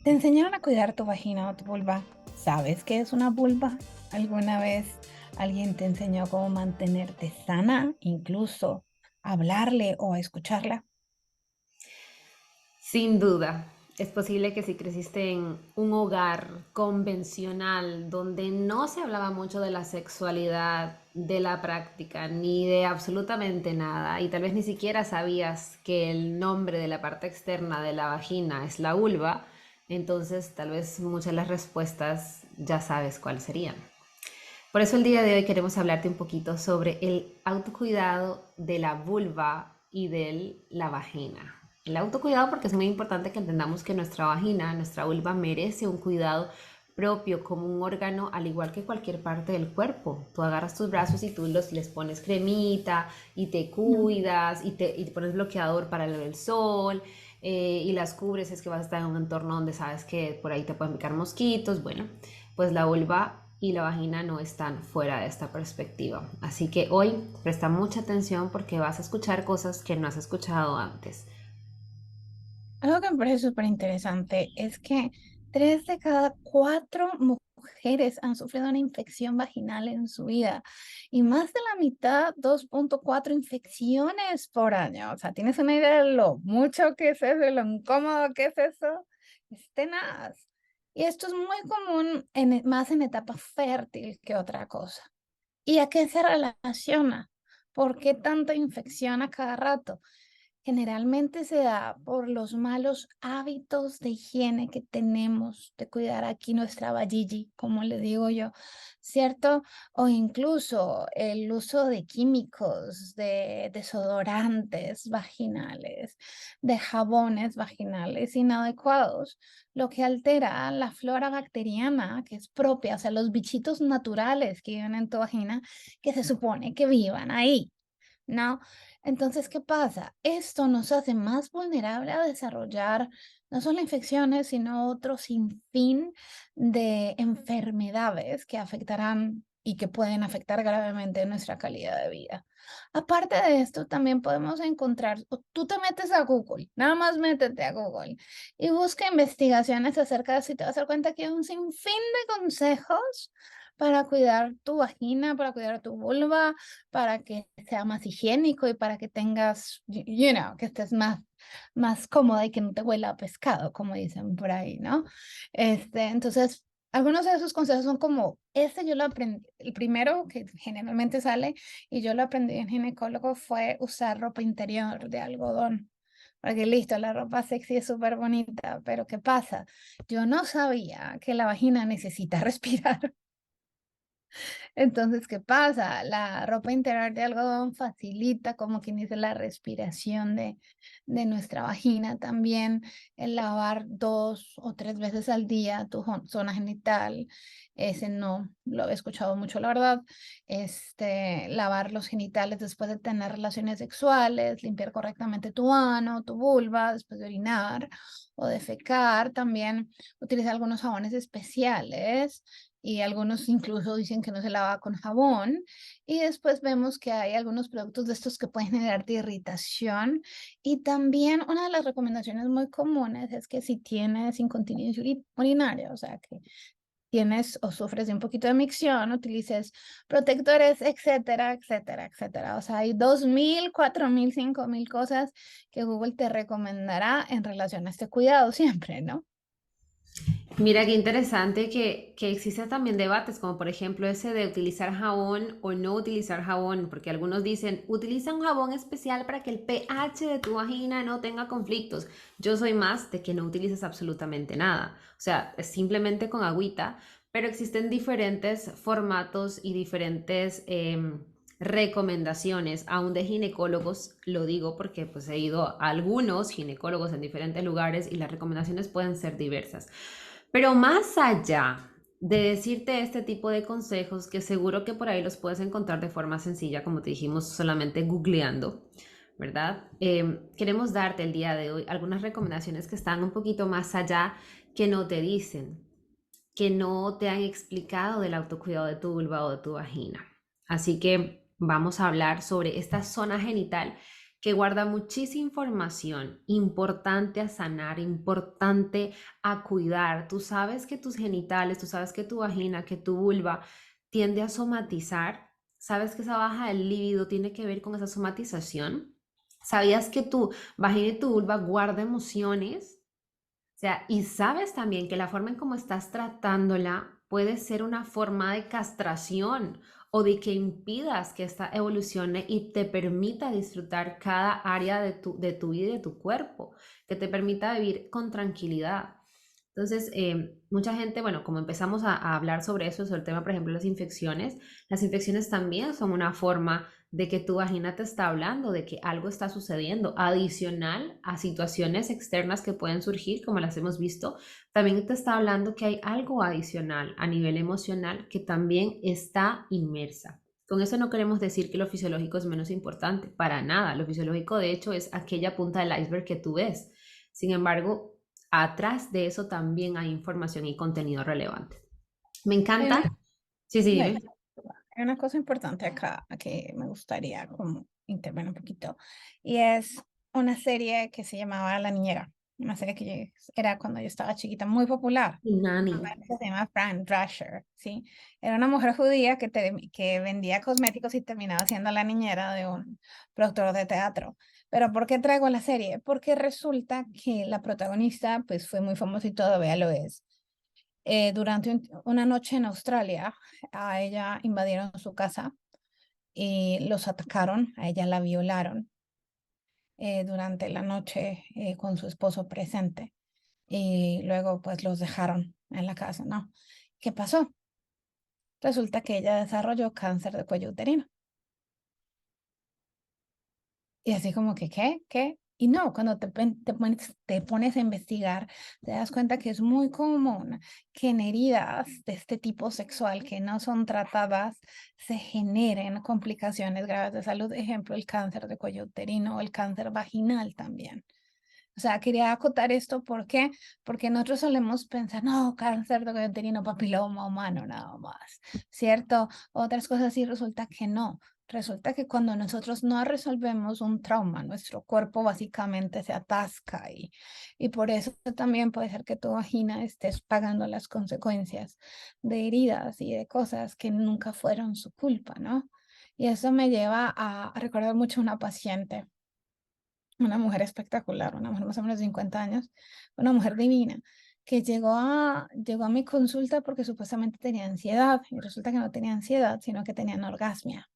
¿Te enseñaron a cuidar tu vagina o tu vulva? ¿Sabes qué es una vulva? ¿Alguna vez alguien te enseñó cómo mantenerte sana, incluso hablarle o escucharla? Sin duda, es posible que si creciste en un hogar convencional donde no se hablaba mucho de la sexualidad, de la práctica, ni de absolutamente nada, y tal vez ni siquiera sabías que el nombre de la parte externa de la vagina es la vulva, entonces tal vez muchas de las respuestas ya sabes cuáles serían. Por eso el día de hoy queremos hablarte un poquito sobre el autocuidado de la vulva y de la vagina. El autocuidado porque es muy importante que entendamos que nuestra vagina, nuestra vulva merece un cuidado propio como un órgano al igual que cualquier parte del cuerpo. Tú agarras tus brazos y tú les pones cremita y te Mm. cuidas y te pones bloqueador para el sol y las cubres, es que vas a estar en un entorno donde sabes que por ahí te pueden picar mosquitos. Bueno, pues la vulva y la vagina no están fuera de esta perspectiva. Así que hoy presta mucha atención porque vas a escuchar cosas que no has escuchado antes. Algo que me parece súper interesante es que 3 de cada 4 mujeres han sufrido una infección vaginal en su vida y más de la mitad, 2,4 infecciones por año. O sea, ¿tienes una idea de lo mucho que es eso, de lo incómodo que es eso? Es tenaz. Y esto es muy común más en etapa fértil que otra cosa. ¿Y a qué se relaciona? ¿Por qué tanta infección a cada rato? Generalmente se da por los malos hábitos de higiene que tenemos de cuidar aquí nuestra vajilla, como le digo yo, ¿cierto? O incluso el uso de químicos, de desodorantes vaginales, de jabones vaginales inadecuados, lo que altera la flora bacteriana que es propia, o sea, los bichitos naturales que viven en tu vagina, que se supone que vivan ahí. ¿No? Entonces, ¿qué pasa? Esto nos hace más vulnerable a desarrollar no solo infecciones, sino otro sinfín de enfermedades que afectarán y que pueden afectar gravemente nuestra calidad de vida. Aparte de esto, también podemos encontrar, o tú te metes a Google, nada más métete a Google y busca investigaciones acerca de eso y te vas a dar cuenta que hay un sinfín de consejos para cuidar tu vagina, para cuidar tu vulva, para que sea más higiénico y para que tengas, que estés más cómoda y que no te huela a pescado, como dicen por ahí, ¿no? Entonces, algunos de esos consejos son como, este yo lo aprendí, el primero que generalmente sale y yo lo aprendí en ginecólogo fue usar ropa interior de algodón. Porque listo, la ropa sexy es súper bonita, pero ¿qué pasa? Yo no sabía que la vagina necesita respirar. Entonces, ¿qué pasa? La ropa interior de algodón facilita como quien dice la respiración de nuestra vagina también. El lavar 2 o 3 veces al día tu zona genital, ese no lo he escuchado mucho, la verdad. Lavar los genitales después de tener relaciones sexuales, limpiar correctamente tu ano, tu vulva, después de orinar o defecar. También utiliza algunos jabones especiales y algunos incluso dicen que no se lava con jabón. Y después vemos que hay algunos productos de estos que pueden generarte irritación. Y también una de las recomendaciones muy comunes es que si tienes incontinencia urinaria, o sea que tienes o sufres de un poquito de micción, utilices protectores, etcétera, etcétera, etcétera. O sea, hay 2,000, 4,000, 5,000 cosas que Google te recomendará en relación a este cuidado siempre, ¿no? Mira qué interesante que existen también debates, como por ejemplo ese de utilizar jabón o no utilizar jabón, porque algunos dicen, utiliza un jabón especial para que el pH de tu vagina no tenga conflictos. Yo soy más de que no utilices absolutamente nada, o sea, es simplemente con agüita, pero existen diferentes formatos y diferentes recomendaciones, aún de ginecólogos, lo digo porque pues he ido a algunos ginecólogos en diferentes lugares y las recomendaciones pueden ser diversas. Pero más allá de decirte este tipo de consejos, que seguro que por ahí los puedes encontrar de forma sencilla, como te dijimos, solamente googleando, ¿verdad? Queremos darte el día de hoy algunas recomendaciones que están un poquito más allá, que no te dicen, que no te han explicado del autocuidado de tu vulva o de tu vagina. Así que vamos a hablar sobre esta zona genital que guarda muchísima información importante a sanar, importante a cuidar. Tú sabes que tus genitales, tú sabes que tu vagina, que tu vulva tiende a somatizar. Sabes que esa baja del líbido tiene que ver con esa somatización. ¿Sabías que tu vagina y tu vulva guarda emociones? O sea, y sabes también que la forma en cómo estás tratándola puede ser una forma de castración o de que impidas que esta evolucione y te permita disfrutar cada área de tu vida y de tu cuerpo, que te permita vivir con tranquilidad. Entonces, mucha gente, bueno, como empezamos a hablar sobre eso, sobre el tema, por ejemplo, las infecciones también son una forma de que tu vagina te está hablando, de que algo está sucediendo, adicional a situaciones externas que pueden surgir, como las hemos visto, también te está hablando que hay algo adicional a nivel emocional que también está inmersa. Con eso no queremos decir que lo fisiológico es menos importante, para nada. Lo fisiológico, de hecho, es aquella punta del iceberg que tú ves. Sin embargo, atrás de eso también hay información y contenido relevante. Me Hay una, encanta. Sí, sí, no, dime. hay una cosa importante acá que me gustaría como intervenir un poquito, y es una serie que se llamaba La Niñera, una serie que era cuando yo estaba chiquita, muy popular. Nani. Se llama Fran Drescher, ¿sí? Era una mujer judía que vendía cosméticos y terminaba siendo la niñera de un productor de teatro. Pero ¿por qué traigo la serie? Porque resulta que la protagonista, pues fue muy famosa y todavía lo es. Durante una noche en Australia, a ella invadieron su casa y los atacaron, a ella la violaron durante la noche con su esposo presente y luego pues los dejaron en la casa, ¿no? ¿Qué pasó? Resulta que ella desarrolló cáncer de cuello uterino. Y así como que, ¿qué? ¿Qué? Y no, cuando te pones a investigar, te das cuenta que es muy común que en heridas de este tipo sexual que no son tratadas se generen complicaciones graves de salud. Ejemplo, el cáncer de cuello uterino o el cáncer vaginal también. O sea, quería acotar esto, ¿por qué? Porque nosotros solemos pensar, no, cáncer de cuello uterino, papiloma humano, nada más, ¿cierto? Otras cosas sí resulta que no. Resulta que cuando nosotros no resolvemos un trauma, nuestro cuerpo básicamente se atasca y por eso también puede ser que tu vagina estés pagando las consecuencias de heridas y de cosas que nunca fueron su culpa, ¿no? Y eso me lleva a recordar mucho a una paciente, una mujer espectacular, una mujer más o menos de 50 años, una mujer divina, que llegó a mi consulta porque supuestamente tenía ansiedad y resulta que no tenía ansiedad, sino que tenía anorgasmia.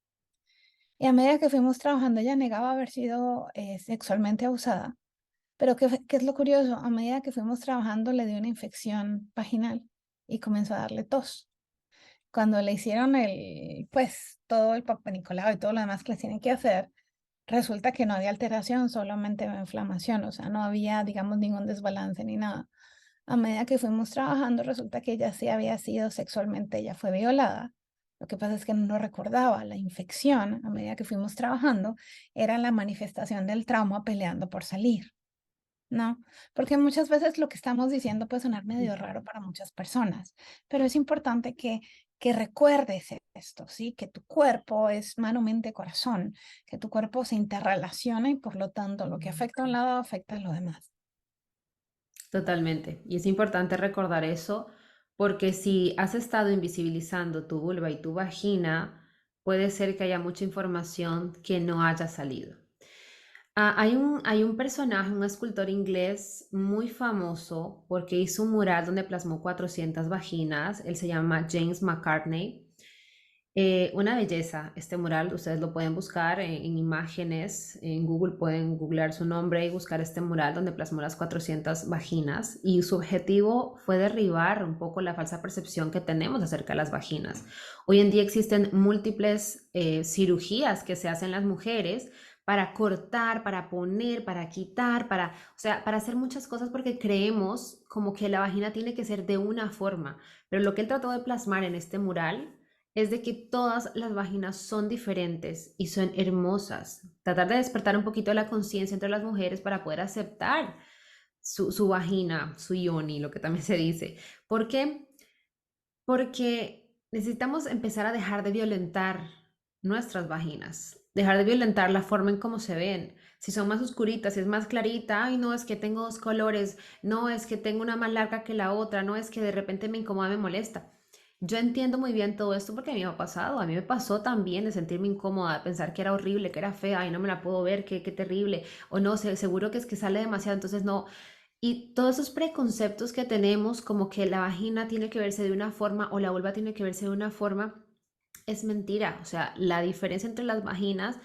Y a medida que fuimos trabajando, ella negaba haber sido sexualmente abusada, pero ¿qué es lo curioso? A medida que fuimos trabajando, le dio una infección vaginal y comenzó a darle tos. Cuando le hicieron pues, todo el papel Nicolau y todo lo demás que le tienen que hacer, resulta que no había alteración, solamente inflamación, o sea, no había, digamos, ningún desbalance ni nada. A medida que fuimos trabajando, resulta que ella sí había sido sexualmente, ella fue violada. Lo que pasa es que no recordaba la infección, a medida que fuimos trabajando, era la manifestación del trauma peleando por salir. ¿No? Porque muchas veces lo que estamos diciendo puede sonar medio raro para muchas personas, pero es importante que recuerdes esto, ¿sí? Que tu cuerpo es mano, mente, corazón, que tu cuerpo se interrelaciona y por lo tanto lo que afecta a un lado afecta a lo demás. Totalmente. Y es importante recordar eso porque si has estado invisibilizando tu vulva y tu vagina, puede ser que haya mucha información que no haya salido. Hay un personaje, un escultor inglés muy famoso porque hizo un mural donde plasmó 400 vaginas. Él se llama James McCartney. Una belleza este mural, ustedes lo pueden buscar en imágenes, en Google pueden googlear su nombre y buscar este mural donde plasmó las 400 vaginas y su objetivo fue derribar un poco la falsa percepción que tenemos acerca de las vaginas. Hoy en día existen múltiples cirugías que se hacen las mujeres para cortar, para poner, para quitar, o sea, para hacer muchas cosas porque creemos como que la vagina tiene que ser de una forma, pero lo que él trató de plasmar en este mural es de que todas las vaginas son diferentes y son hermosas. Tratar de despertar un poquito la conciencia entre las mujeres para poder aceptar su vagina, su yoni, lo que también se dice. ¿Por qué? Porque necesitamos empezar a dejar de violentar nuestras vaginas. dejar de violentar la forma en cómo se ven. Si son más oscuritas, si es más clarita, ay, no, es que tengo dos colores, no, es que tengo una más larga que la otra, no, es que de repente me incomoda, me molesta. Yo entiendo muy bien todo esto porque a mí me ha pasado, a mí me pasó también de sentirme incómoda, de pensar que era horrible, que era fea, ay, no me la puedo ver, qué terrible, o no, seguro que es que sale demasiado, entonces no. Y todos esos preconceptos que tenemos, como que la vagina tiene que verse de una forma o la vulva tiene que verse de una forma, es mentira. O sea, la diferencia entre las vaginas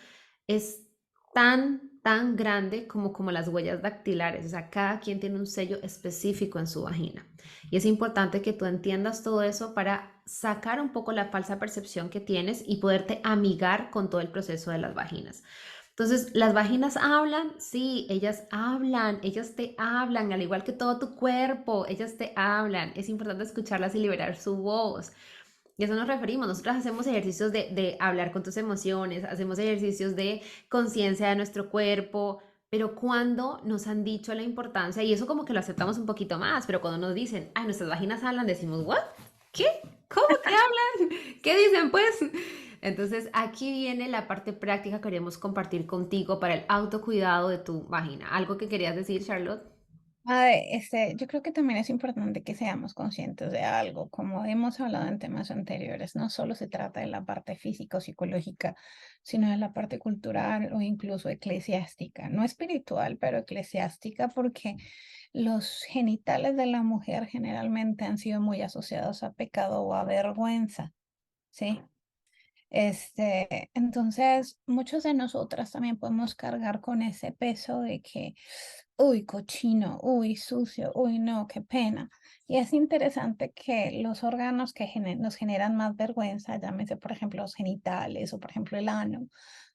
es tan grande como las huellas dactilares. O sea, cada quien tiene un sello específico en su vagina. Y es importante que tú entiendas todo eso para sacar un poco la falsa percepción que tienes y poderte amigar con todo el proceso de las vaginas. Entonces, las vaginas hablan, sí, ellas te hablan, al igual que todo tu cuerpo, ellas te hablan. Es importante escucharlas y liberar su voz. Y a eso nos referimos. Nosotros hacemos ejercicios de hablar con tus emociones, hacemos ejercicios de conciencia de nuestro cuerpo, pero cuando nos han dicho la importancia, y eso como que lo aceptamos un poquito más, pero cuando nos dicen, ay, nuestras vaginas hablan, decimos, ¿what? ¿Qué? ¿Cómo que hablan? ¿Qué dicen pues? Entonces aquí viene la parte práctica que queremos compartir contigo para el autocuidado de tu vagina. ¿Algo que querías decir, Charlotte? Yo creo que también es importante que seamos conscientes de algo, como hemos hablado en temas anteriores, no solo se trata de la parte físico-psicológica, sino de la parte cultural o incluso eclesiástica, no espiritual, pero eclesiástica, porque los genitales de la mujer generalmente han sido muy asociados a pecado o a vergüenza, ¿sí? Entonces, muchos de nosotras también podemos cargar con ese peso de que, uy, cochino, uy, sucio, uy, no, qué pena. Y es interesante que los órganos que nos generan más vergüenza, llámese por ejemplo los genitales o por ejemplo el ano,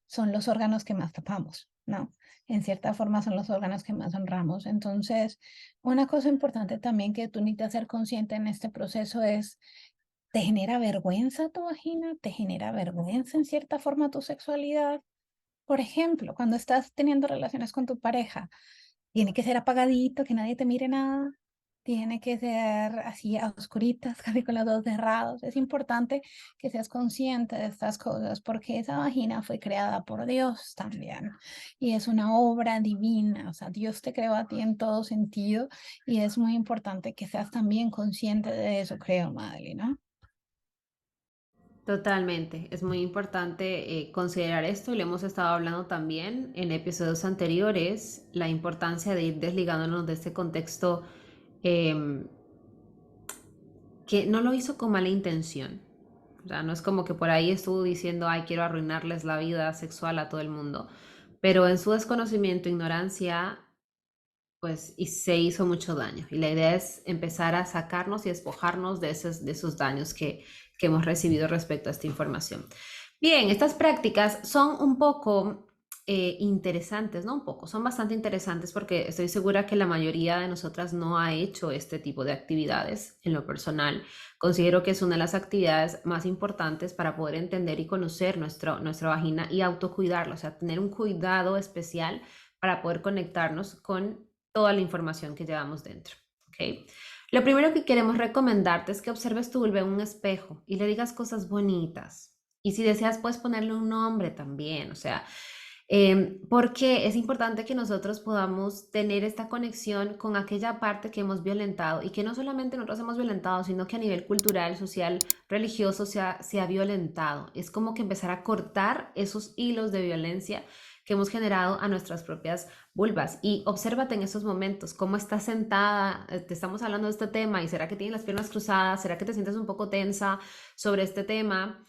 son los órganos que más tapamos, ¿no? En cierta forma son los órganos que más honramos. Entonces, una cosa importante también que tú necesitas ser consciente en este proceso es, ¿te genera vergüenza tu vagina? ¿Te genera vergüenza en cierta forma tu sexualidad? Por ejemplo, cuando estás teniendo relaciones con tu pareja, tiene que ser apagadito, que nadie te mire nada. Tiene que ser así a oscuritas, casi con los ojos cerrados. Es importante que seas consciente de estas cosas porque esa vagina fue creada por Dios también y es una obra divina. O sea, Dios te creó a ti en todo sentido y es muy importante que seas también consciente de eso, creo, Madely, ¿no? Totalmente, es muy importante considerar esto y lo hemos estado hablando también en episodios anteriores, la importancia de ir desligándonos de este contexto em, que no lo hizo con mala intención. O sea, no es como que por ahí estuvo diciendo, ay, quiero arruinarles la vida sexual a todo el mundo, pero en su desconocimiento, ignorancia, pues y se hizo mucho daño. Y la idea es empezar a sacarnos y despojarnos de esos daños que hemos recibido respecto a esta información. Bien, estas prácticas son un poco interesantes, no un poco, son bastante interesantes porque estoy segura que la mayoría de nosotras no ha hecho este tipo de actividades en lo personal. Considero que es una de las actividades más importantes para poder entender y conocer nuestra vagina y autocuidarla, o sea, tener un cuidado especial para poder conectarnos con toda la información que llevamos dentro. ¿Ok? Lo primero que queremos recomendarte es que observes tu vulva en un espejo y le digas cosas bonitas. Y si deseas, puedes ponerle un nombre también. O sea, porque es importante que nosotros podamos tener esta conexión con aquella parte que hemos violentado y que no solamente nosotros hemos violentado, sino que a nivel cultural, social, religioso se ha violentado. Es como que empezar a cortar esos hilos de violencia que hemos generado a nuestras propias vulvas. Y obsérvate en esos momentos, cómo estás sentada, te estamos hablando de este tema y será que tienes las piernas cruzadas, será que te sientes un poco tensa sobre este tema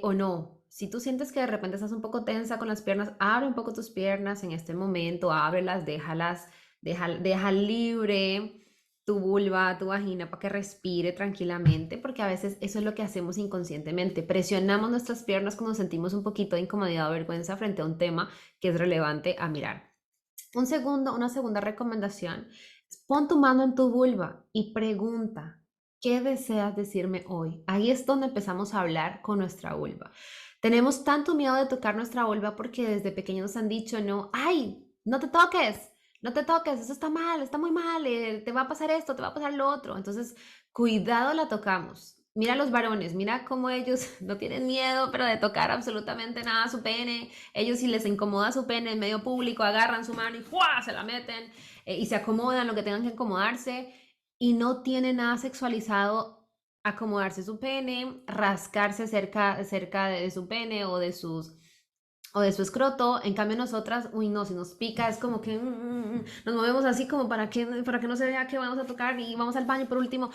o no. Si tú sientes que de repente estás un poco tensa con las piernas, abre un poco tus piernas en este momento, ábrelas, déjalas, deja libre tu vulva, tu vagina para que respire tranquilamente, porque a veces eso es lo que hacemos inconscientemente. Presionamos nuestras piernas cuando sentimos un poquito de incomodidad o vergüenza frente a un tema que es relevante a mirar. Una segunda recomendación es pon tu mano en tu vulva y pregunta, ¿qué deseas decirme hoy? Ahí es donde empezamos a hablar con nuestra vulva. Tenemos tanto miedo de tocar nuestra vulva porque desde pequeños nos han dicho, no, ay, no te toques, no te toques, eso está mal, está muy mal, te va a pasar esto, te va a pasar lo otro. Entonces, cuidado la tocamos. mira a los varones, mira cómo ellos no tienen miedo, pero de tocar absolutamente nada a su pene. Ellos si les incomoda su pene en medio público, agarran su mano y ¡fua! Se la meten y se acomodan lo que tengan que acomodarse y no tiene nada sexualizado acomodarse su pene, rascarse cerca de su pene o de su escroto. En cambio nosotras, uy no, si nos pica es como que nos movemos así como para que no se vea que vamos a tocar y vamos al baño por último.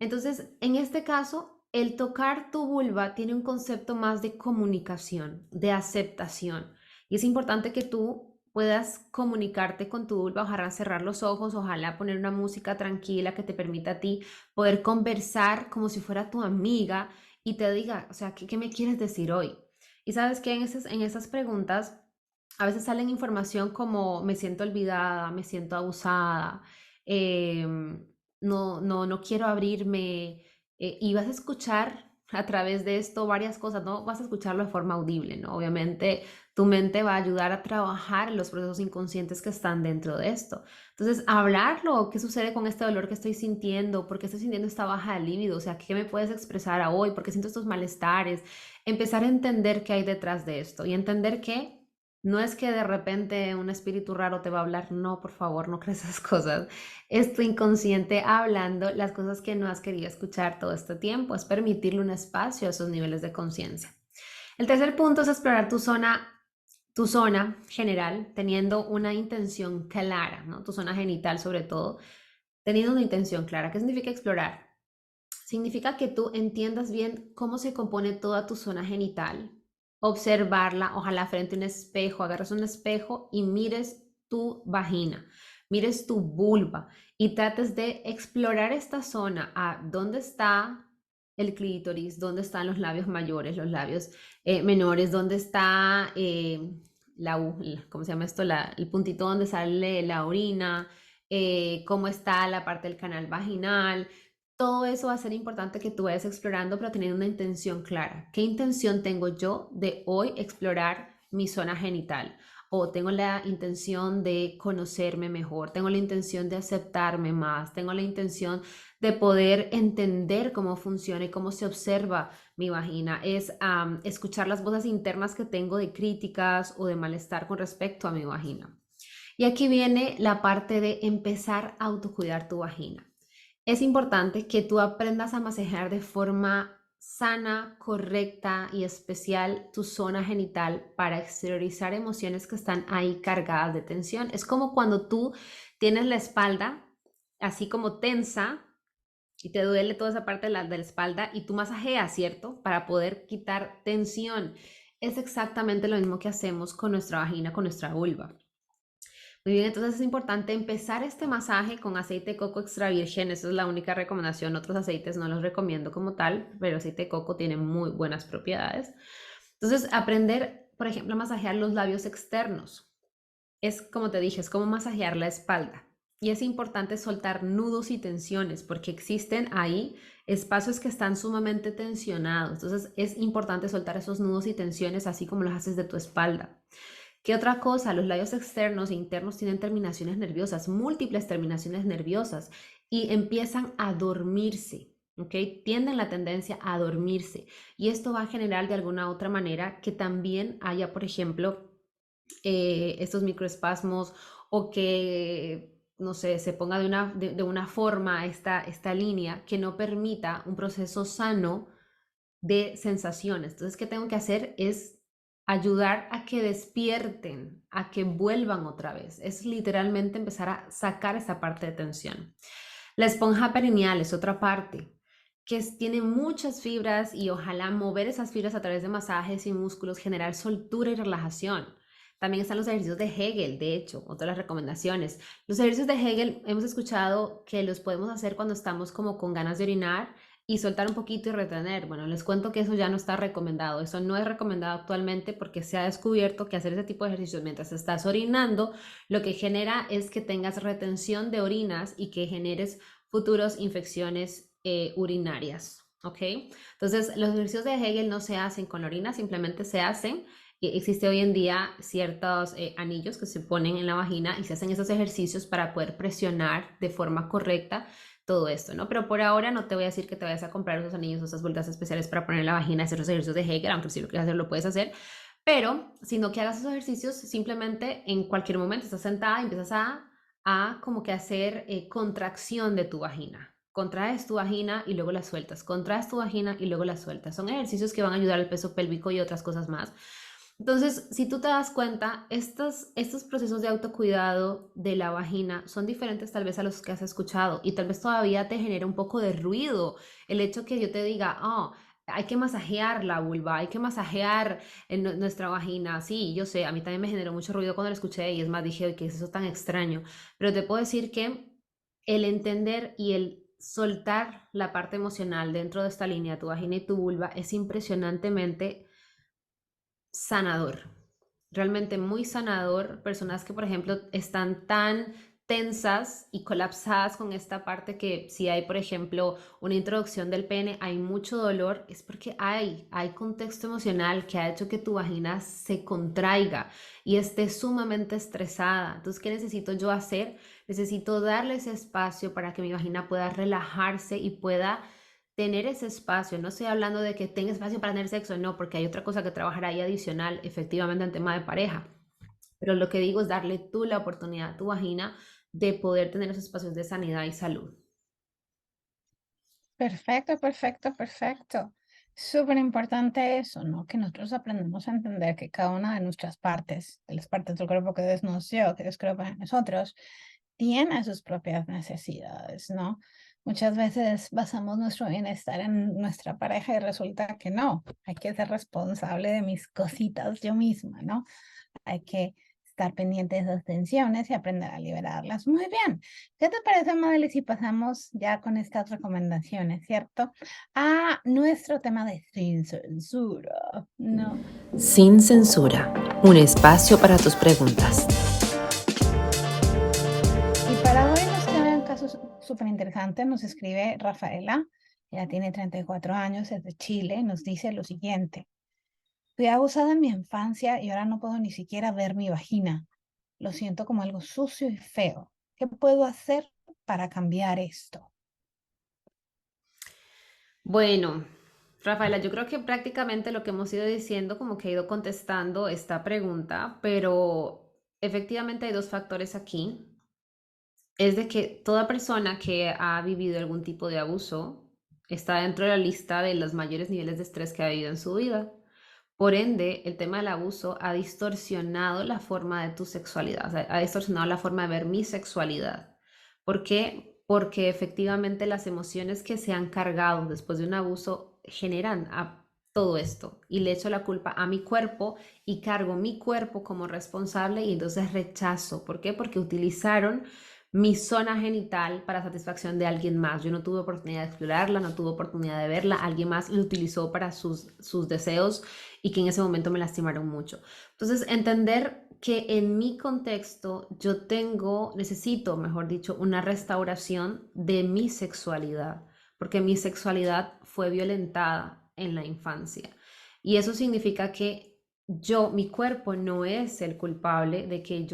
Entonces, en este caso, el tocar tu vulva tiene un concepto más de comunicación, de aceptación. Y es importante que tú puedas comunicarte con tu vulva, ojalá cerrar los ojos, ojalá poner una música tranquila que te permita a ti poder conversar como si fuera tu amiga y te diga, o sea, ¿qué me quieres decir hoy? Y sabes que en esas preguntas a veces salen información como me siento olvidada, me siento abusada, no quiero abrirme, y vas a escuchar a través de esto varias cosas, no vas a escucharlo de forma audible, ¿no? Obviamente tu mente va a ayudar a trabajar los procesos inconscientes que están dentro de esto. Entonces, hablarlo, ¿qué sucede con este dolor que estoy sintiendo? ¿Por qué estoy sintiendo esta baja de libido? O sea, ¿qué me puedes expresar a hoy? ¿Por qué siento estos malestares? Empezar a entender qué hay detrás de esto y entender que no es que de repente un espíritu raro te va a hablar, no, por favor, no creas esas cosas. Es tu inconsciente hablando las cosas que no has querido escuchar todo este tiempo, es permitirle un espacio a esos niveles de conciencia. El tercer punto es explorar tu zona general, teniendo una intención clara, ¿no? Tu zona genital sobre todo, teniendo una intención clara. ¿Qué significa explorar? Significa que tú entiendas bien cómo se compone toda tu zona genital, observarla, ojalá frente a un espejo, agarres un espejo y mires tu vagina, mires tu vulva y trates de explorar esta zona, a dónde está el clítoris, dónde están los labios mayores, los labios menores, dónde está ¿cómo se llama esto? El puntito donde sale la orina, cómo está la parte del canal vaginal. Todo eso va a ser importante que tú vayas explorando, pero teniendo una intención clara. ¿Qué intención tengo yo de hoy explorar mi zona genital? O tengo la intención de conocerme mejor, tengo la intención de aceptarme más, tengo la intención de poder entender cómo funciona y cómo se observa mi vagina. Es escuchar las voces internas que tengo de críticas o de malestar con respecto a mi vagina. Y aquí viene la parte de empezar a autocuidar tu vagina. Es importante que tú aprendas a masajear de forma sana, correcta y especial tu zona genital para exteriorizar emociones que están ahí cargadas de tensión. Es como cuando tú tienes la espalda así como tensa y te duele toda esa parte de la espalda y tú masajeas, ¿cierto? Para poder quitar tensión. Es exactamente lo mismo que hacemos con nuestra vagina, con nuestra vulva. Muy bien, entonces es importante empezar este masaje con aceite de coco extra virgen. Esa es la única recomendación. Otros aceites no los recomiendo como tal, pero aceite de coco tiene muy buenas propiedades. Entonces, aprender, por ejemplo, a masajear los labios externos. Es como te dije, es como masajear la espalda. Y es importante soltar nudos y tensiones porque existen ahí espacios que están sumamente tensionados. Entonces es importante soltar esos nudos y tensiones así como los haces de tu espalda. ¿Qué otra cosa? Los labios externos e internos tienen terminaciones nerviosas, múltiples terminaciones nerviosas y empiezan a dormirse, ¿ok? Tienden la tendencia a dormirse y esto va a generar de alguna otra manera que también haya, por ejemplo, estos microespasmos o que, no sé, se ponga de una forma esta línea que no permita un proceso sano de sensaciones. Entonces, ¿qué tengo que hacer? Es ayudar a que despierten, a que vuelvan otra vez. Es literalmente empezar a sacar esa parte de tensión. La esponja perineal es otra parte tiene muchas fibras y ojalá mover esas fibras a través de masajes y músculos, generar soltura y relajación. También están los ejercicios de Hegel, de hecho, otras las recomendaciones. Los ejercicios de Hegel hemos escuchado que los podemos hacer cuando estamos como con ganas de orinar y soltar un poquito y retener. Bueno, les cuento que eso ya no está recomendado. Eso no es recomendado actualmente porque se ha descubierto que hacer ese tipo de ejercicios mientras estás orinando, lo que genera es que tengas retención de orinas y que generes futuros infecciones urinarias, ¿ok? Entonces, los ejercicios de Hegel no se hacen con la orina, simplemente se hacen. Existe hoy en día ciertos anillos que se ponen en la vagina y se hacen esos ejercicios para poder presionar de forma correcta todo esto, ¿no? Pero por ahora no te voy a decir que te vayas a comprar esos anillos o esas bolitas especiales para poner en la vagina, hacer los ejercicios de Hegel, aunque si lo quieres hacer, lo puedes hacer, pero sino que hagas esos ejercicios simplemente en cualquier momento, estás sentada y empiezas a como que hacer contracción de tu vagina. Contraes tu vagina y luego la sueltas. Contraes tu vagina y luego la sueltas. Son ejercicios que van a ayudar al peso pélvico y otras cosas más. Entonces, si tú te das cuenta, estos procesos de autocuidado de la vagina son diferentes tal vez a los que has escuchado y tal vez todavía te genera un poco de ruido el hecho que yo te diga, oh, hay que masajear la vulva, hay que masajear en nuestra vagina. Sí, yo sé, a mí también me generó mucho ruido cuando lo escuché y es más, dije, ¿qué es eso tan extraño? Pero te puedo decir que el entender y el soltar la parte emocional dentro de esta línea, tu vagina y tu vulva, es impresionantemente sanador, realmente muy sanador. Personas que, por ejemplo, están tan tensas y colapsadas con esta parte que si hay, por ejemplo, una introducción del pene, hay mucho dolor, es porque hay contexto emocional que ha hecho que tu vagina se contraiga y esté sumamente estresada. Entonces, ¿qué necesito yo hacer? Necesito darle ese espacio para que mi vagina pueda relajarse y pueda tener ese espacio. No estoy hablando de que tenga espacio para tener sexo, no, porque hay otra cosa que trabajar ahí adicional, efectivamente, en tema de pareja. Pero lo que digo es darle tú la oportunidad a tu vagina de poder tener esos espacios de sanidad y salud. Perfecto, perfecto, perfecto. Súper importante eso, ¿no? Que nosotros aprendamos a entender que cada una de nuestras partes, de las partes del cuerpo que Dios nos dio, que Dios creó para nosotros, tiene sus propias necesidades, ¿no? Muchas veces basamos nuestro bienestar en nuestra pareja y resulta que no, hay que ser responsable de mis cositas yo misma, ¿no? Hay que estar pendiente de esas tensiones y aprender a liberarlas. Muy bien. ¿Qué te parece, Madely, si pasamos ya con estas recomendaciones, cierto? A nuestro tema de sin censura, ¿no? Sin censura, un espacio para tus preguntas. Y para hoy nos queda un caso súper interesante. Nos escribe Rafaela, ella tiene 34 años, es de Chile, nos dice lo siguiente. Fui abusada en mi infancia y ahora no puedo ni siquiera ver mi vagina. Lo siento como algo sucio y feo. ¿Qué puedo hacer para cambiar esto? Bueno, Rafaela, yo creo que prácticamente lo que hemos ido diciendo, como que he ido contestando esta pregunta, pero efectivamente hay dos factores aquí. Es de que toda persona que ha vivido algún tipo de abuso está dentro de la lista de los mayores niveles de estrés que ha vivido en su vida. Por ende, el tema del abuso ha distorsionado la forma de tu sexualidad, o sea, ha distorsionado la forma de ver mi sexualidad. ¿Por qué? Porque efectivamente las emociones que se han cargado después de un abuso generan todo esto y le echo la culpa a mi cuerpo y cargo mi cuerpo como responsable y entonces rechazo. ¿Por qué? Porque utilizaron mi zona genital para satisfacción de alguien más. Yo no tuve oportunidad de explorarla, no tuve oportunidad de verla, alguien más lo utilizó para sus deseos y que en ese momento me lastimaron mucho. Entonces, entender que en mi contexto yo necesito, mejor dicho, una restauración de mi sexualidad, porque mi sexualidad fue violentada en la infancia. Y eso significa que mi cuerpo no es el culpable de que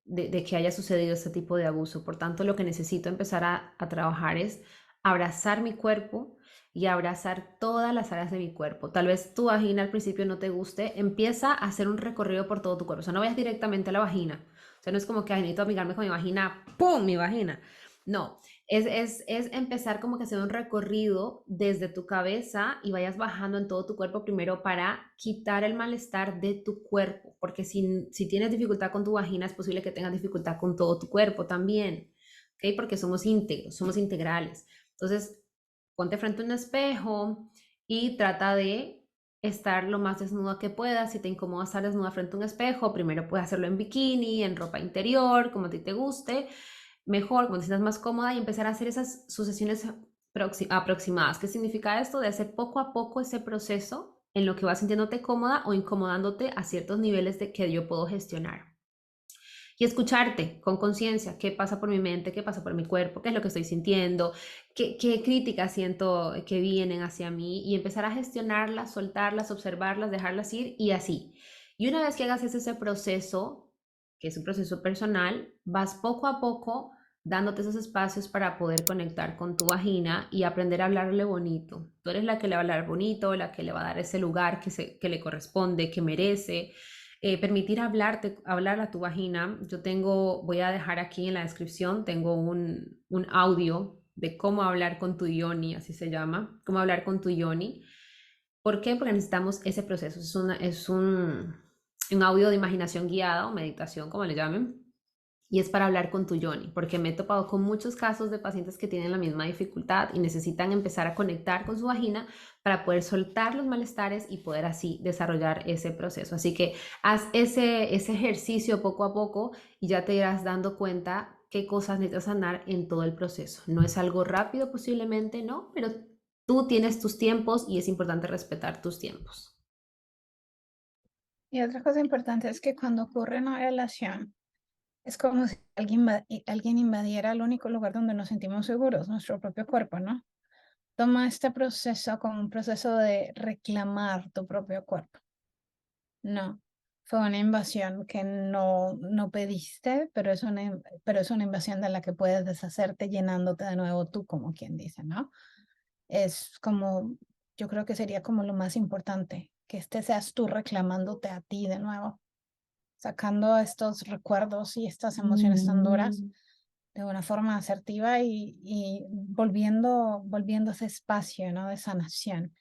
de que haya sucedido este tipo de abuso. Por tanto, lo que necesito empezar a trabajar es abrazar mi cuerpo y abrazar todas las áreas de mi cuerpo. Tal vez tu vagina al principio no te guste, empieza a hacer un recorrido por todo tu cuerpo. O sea, no vayas directamente a la vagina. O sea, no es como que necesito amigarme con mi vagina, ¡pum! Mi vagina. No, es empezar como que hacer un recorrido desde tu cabeza y vayas bajando en todo tu cuerpo primero para quitar el malestar de tu cuerpo, porque si tienes dificultad con tu vagina es posible que tengas dificultad con todo tu cuerpo también, ¿ok? Porque somos íntegros, somos integrales. Entonces, ponte frente a un espejo y trata de estar lo más desnuda que puedas. Si te incomoda estar desnuda frente a un espejo, primero puedes hacerlo en bikini, en ropa interior, como a ti te guste, mejor, cuando te sientas más cómoda y empezar a hacer esas sucesiones aproximadas. ¿Qué significa esto? De hacer poco a poco ese proceso en lo que vas sintiéndote cómoda o incomodándote a ciertos niveles de que yo puedo gestionar. Y escucharte con conciencia, qué pasa por mi mente, qué pasa por mi cuerpo, qué es lo que estoy sintiendo, qué críticas siento que vienen hacia mí y empezar a gestionarlas, soltarlas, observarlas, dejarlas ir y así. Y una vez que hagas ese proceso, que es un proceso personal, vas poco a poco dándote esos espacios para poder conectar con tu vagina y aprender a hablarle bonito. Tú eres la que le va a hablar bonito, la que le va a dar ese lugar que le corresponde, que merece. Permitir hablar a tu vagina. Voy a dejar aquí en la descripción, tengo un audio de cómo hablar con tu yoni, así se llama, cómo hablar con tu yoni. ¿Por qué? Porque necesitamos ese proceso. Es un audio de imaginación guiada o meditación, como le llamen, y es para hablar con tu yoni, porque me he topado con muchos casos de pacientes que tienen la misma dificultad y necesitan empezar a conectar con su vagina para poder soltar los malestares y poder así desarrollar ese proceso. Así que haz ese ejercicio poco a poco y ya te irás dando cuenta qué cosas necesitas sanar en todo el proceso. No es algo rápido posiblemente, ¿no? Pero tú tienes tus tiempos y es importante respetar tus tiempos. Y otra cosa importante es que cuando ocurre una relación, es como si alguien invadiera el único lugar donde nos sentimos seguros, nuestro propio cuerpo, ¿no? Toma este proceso como un proceso de reclamar tu propio cuerpo. No, fue una invasión que no pediste, pero es una invasión de la que puedes deshacerte llenándote de nuevo tú, como quien dice, ¿no? Es como, yo creo que sería como lo más importante, que este seas tú reclamándote a ti de nuevo, sacando estos recuerdos y estas emociones tan duras de una forma asertiva y volviendo a ese espacio, ¿no? De sanación.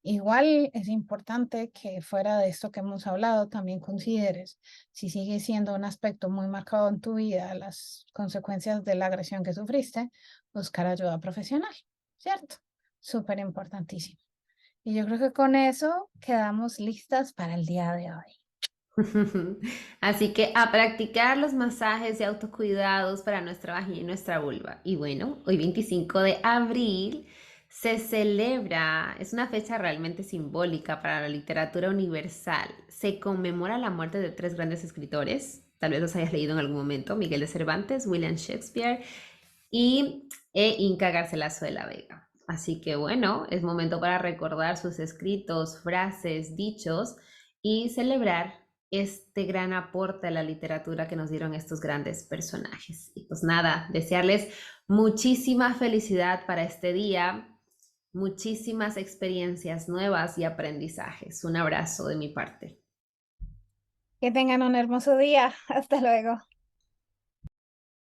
Igual es importante que fuera de esto que hemos hablado, también consideres si sigue siendo un aspecto muy marcado en tu vida, las consecuencias de la agresión que sufriste, buscar ayuda profesional, ¿cierto? Súper importantísimo. Y yo creo que con eso quedamos listas para el día de hoy. Así que a practicar los masajes y autocuidados para nuestra vagina y nuestra vulva. Y bueno, hoy 25 de abril se celebra, es una fecha realmente simbólica para la literatura universal. Se conmemora la muerte de tres grandes escritores, tal vez los hayas leído en algún momento: Miguel de Cervantes, William Shakespeare e Inca Garcilaso de la Vega. Así que bueno, es momento para recordar sus escritos, frases, dichos y celebrar este gran aporte a la literatura que nos dieron estos grandes personajes. Y pues nada, desearles muchísima felicidad para este día, muchísimas experiencias nuevas y aprendizajes. Un abrazo de mi parte. Que tengan un hermoso día. Hasta luego.